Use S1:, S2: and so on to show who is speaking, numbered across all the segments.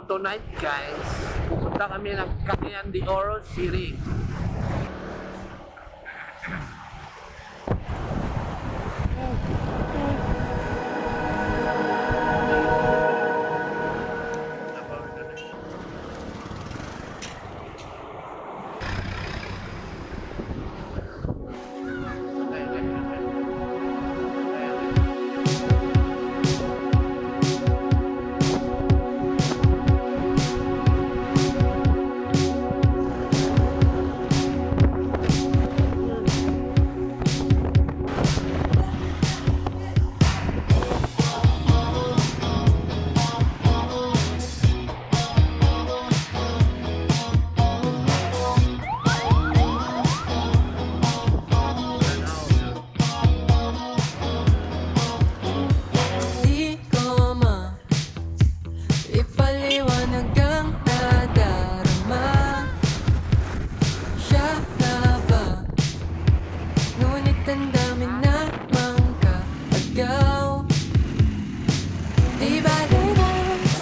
S1: for tonight guys, pupunta kami ng Cagayan de Oro City.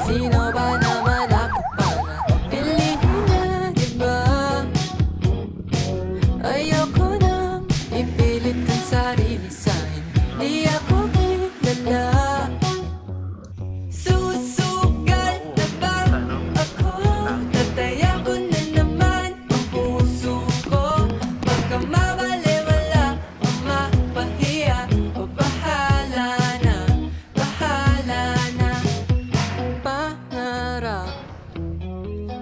S2: Sino ba naman ako para piliin niya, diba? Ayoko nang ipilit ang sarili sa hindi ako kilala. Susugal na ba ako? Tataya ko na naman ang puso ko. Baka mabaliwala o mapahiya o bahala na, bahala na. Pangarap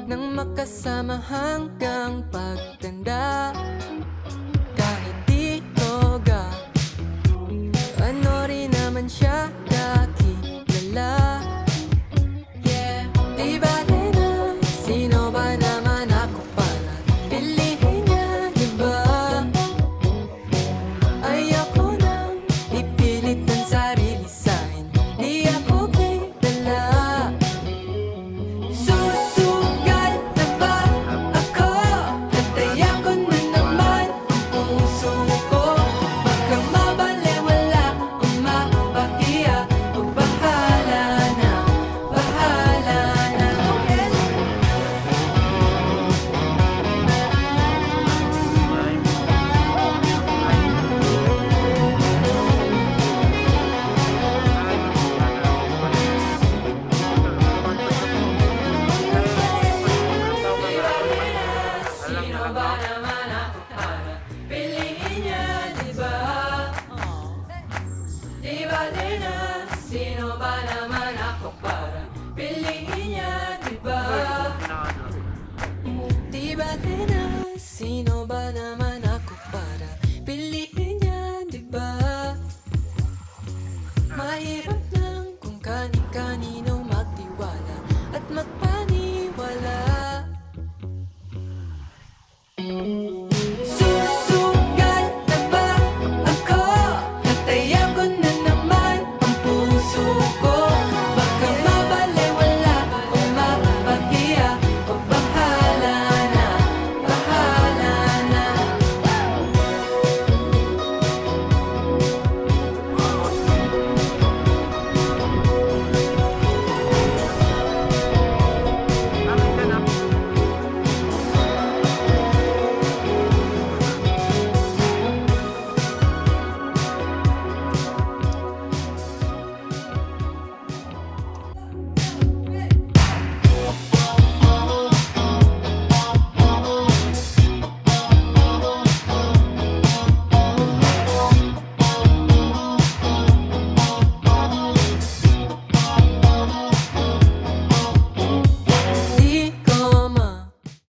S2: ng makasama hanggang pagtanda. Kahit di toga, ano rin naman siya kakilala. Yeah, di bale na sino ba naman ako para piliin niya, diba? Ayoko nang ipilit ang sarili sa hindi ako kilala. Susugal na ba ako? Tataya ko na naman ang puso ko. Baka mabaliwala o mapahiya o bahala na, bahala na. Sino ba naman ako para piliin niya, diba? Di bale na sino ba naman ako para piliin niya, diba? Di bale na sino ba naman ako para piliin niya, diba? Mahirap lang kung kani-kanino magtiwala at magpaniwala.